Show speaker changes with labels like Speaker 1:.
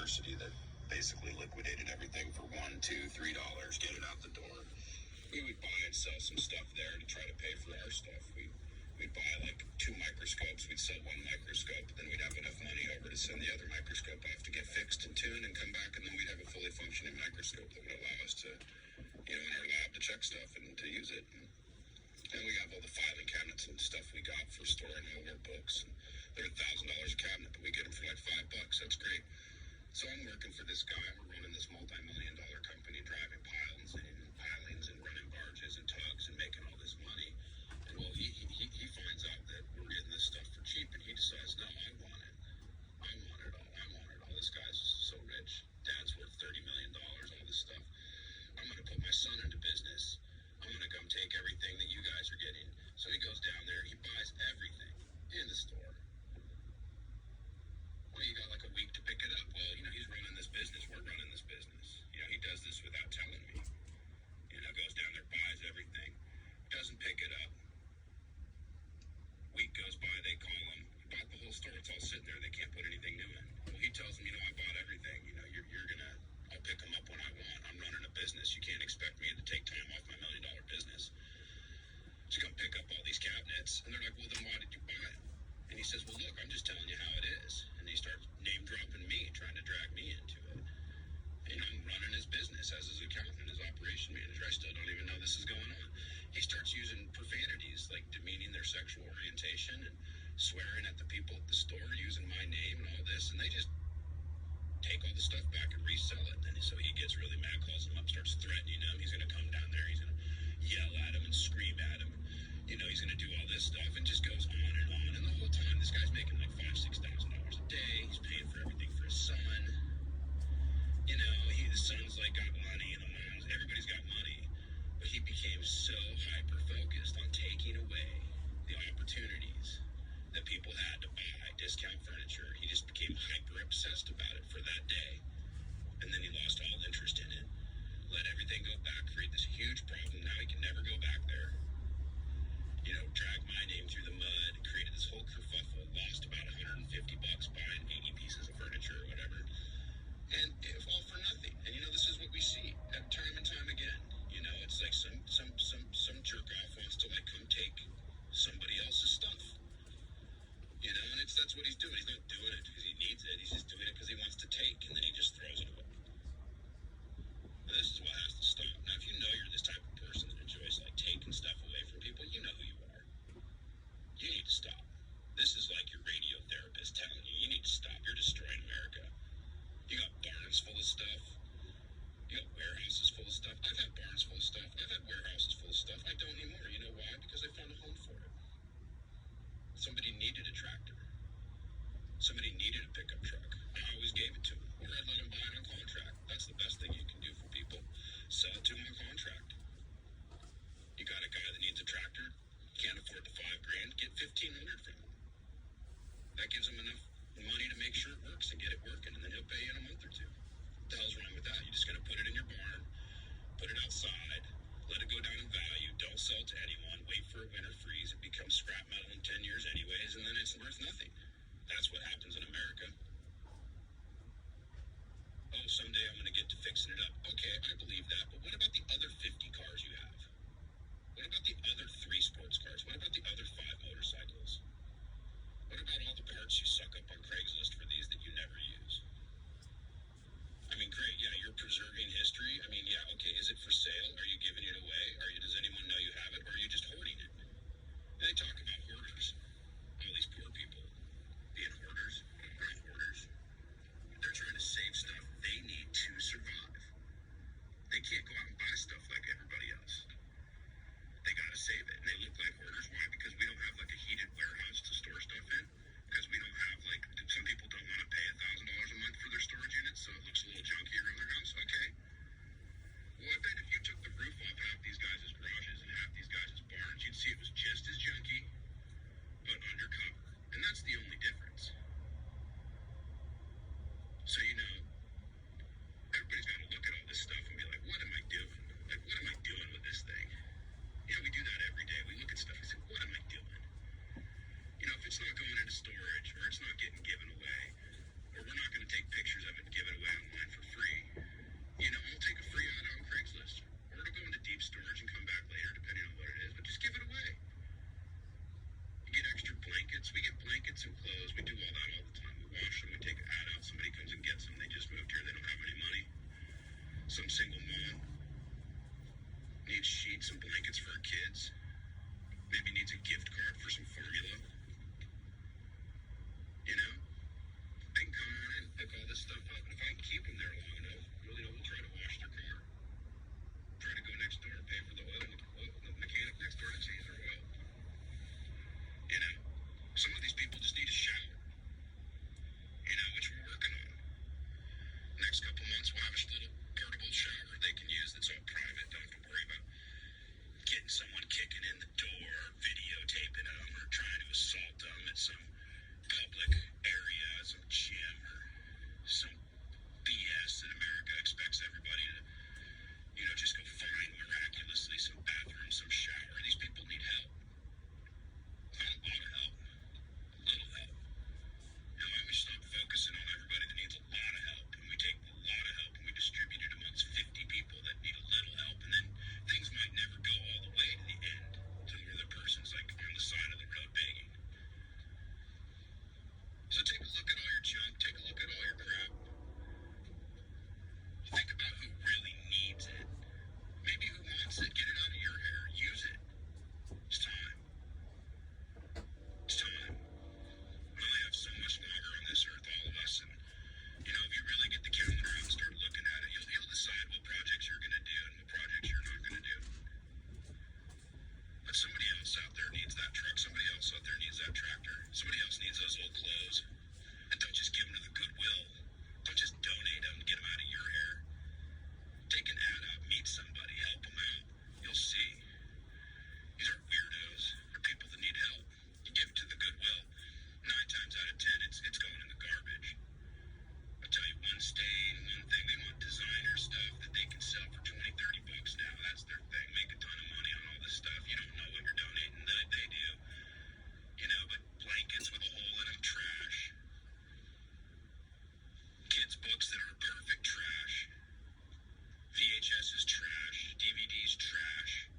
Speaker 1: university that basically liquidated everything for $1, $2, $3, get it out the door. We would buy and sell some stuff there to try to pay for our stuff. We'd buy like 2 microscopes, we'd sell 1 microscope, then we'd have enough money over to send the other microscope off to get fixed and tuned and come back, and then we'd have a fully functioning microscope that would allow us to, in our lab to check stuff and to use it. And we have all the filing cabinets and stuff we got for storing all of our books. And they're $1,000 a cabinet, but we get them for like $5. That's great. So I'm working for this guy. We're running this multi-million-dollar company, driving pilings and running barges and tugs and making all this money. And well, he finds out that we're getting this stuff for cheap, and he decides, no, I want it. I want it all. This guy's so rich. Dad's worth $30 million, all this stuff. I'm going to put my son into business. I'm going to come take everything that you guys are getting. So he goes down there, he buys everything in the store. Well, you got like a week to pick it up. Well, he's running this business. We're running this business. He does this without telling me. Goes down there, buys everything. Doesn't pick it up. Week goes by, they call him. He bought the whole store. It's all sitting there. They can't put anything new in. Well, he tells them, I bought everything. I'll pick them up when I want. I'm running a business. You can't expect me to take time off my $1 million business to come pick up all these cabinets. And they're like, well, then why did you buy them? And he says, well, look, I'm just telling you how it is. And he starts name dropping me, trying to drag me into it. And I'm running his business as his accountant, his operation manager. I still don't even know this is going on. He starts using profanities, like demeaning their sexual orientation and swearing at the people at the store, using my name and all this. And they just take all the stuff back and resell it. And so he gets really mad, calls him up, starts threatening him. He's going to come down there. He's going to yell at him and scream at him. He's going to do all this stuff, and just goes on and on. And the whole time, this guy's making like $5,000, $6,000 a day. He's paying for everything for his son. The son's like got money, and the mom's, everybody's got money. But he became so hyper-focused on taking away the opportunities that people had to buy discount furniture. He just became hyper-obsessed about it for that day. And then he lost all interest in it. Let everything go back, create this huge problem. Now he can never go back there. Dragged my name through the mud, created this whole kerfuffle, lost about $150 buying 80 pieces of furniture or whatever. And if all for nothing. And this is what we see time and time again. It's like some jerk off wants to like come take somebody else's stuff. And that's what he's doing. He's not doing it because he needs it. He's just doing it because he wants to take, and then he just throws it away. And this is what has to stop. Now, if you know you're this type of person that enjoys like taking stuff away from people, you know who you are. You need to stop. This is like your radio therapist telling you need to stop. You're destroying America. You got barns full of stuff. You got warehouses full of stuff. I've had barns full of stuff. I've had warehouses full of stuff. I don't anymore. You know why? Because I found a home for it. Somebody needed a tractor. Somebody needed a pickup truck. I always gave it to them. Or I'd let them buy it on contract. That's the best thing you can do for people. Sell it to them on contract. You got a guy that needs a tractor, can't afford the $5,000, get $1,500 from him. That gives him enough money to make sure it works and get it working, and then he'll pay you in a month or two. What the hell's wrong with that? You're just going to put it in your barn, put it outside, let it go down in value, don't sell to anyone, wait for a winter freeze, it becomes scrap metal in 10 years anyways, and then it's worth nothing. That's what happens in America. Oh, someday I'm going to get to fixing it up. Okay, I believe that, but what about the other 50 cars you have? What about the other 3 sports cars? What about the other 5 motorcycles? What about all the parts you suck up on Craigslist for these that you never use? I mean, great, yeah, you're preserving history. I mean, yeah, okay, is it for sale? Are you giving it away? Does anyone know you have it? Or are you just hoarding it? And they talk about hoarders. All these poor people being hoarders. They're not hoarders. They're trying to save stuff they need to survive. They can't go out and buy stuff like everybody else. They gotta save it. And they look like hoarders. Why? Because we don't have like a heated warehouse to store stuff in. Because we don't have like, some people don't next couple months we'll have a little portable shower they can use that's all private. Don't have to worry about getting someone kicking in the door, videotaping them, or trying to assault them at some public area, some gym, or some BS that America expects everybody to, just go find miraculously, some bathroom, some shower. These people need help. Not a lot of help. A little help. Now, why don't we stop focusing on everybody that needs a lot of help, and we take a lot of help and we distribute it amongst 50 people that need a little help, and then things might never go all the way to the end, to where the person's like on the side of the road begging. So take a look at all your junk, take a look at all your crap. Think about who really needs it. Maybe who wants it. Get it out of your hair. Use it. It's time. It's time. We only have so much longer on this earth, all of us, and if you really get the calendar out and start looking at it, you'll decide what projects you're going to do and what projects you're not going to do. But somebody else out there needs that truck. Somebody else out there needs that tractor. Somebody else needs those old clothes. And don't just give them to the Goodwill. Don't just donate them and get them out of your hair. Take an ad out, meet somebody, help them out. You'll see. These are weirdos. They're people that need help. You give it to the Goodwill, 9 times out of 10, it's going in the garbage. I'll tell you one stain, one thing. They want designer stuff that they can sell for $20, $30 now. That's their thing. Make a ton of money on all this stuff. You don't know what you're donating. They do. But blankets with a hole in them, trash. Kids' books that are perfect, trash. VHS is trash. DVDs, trash.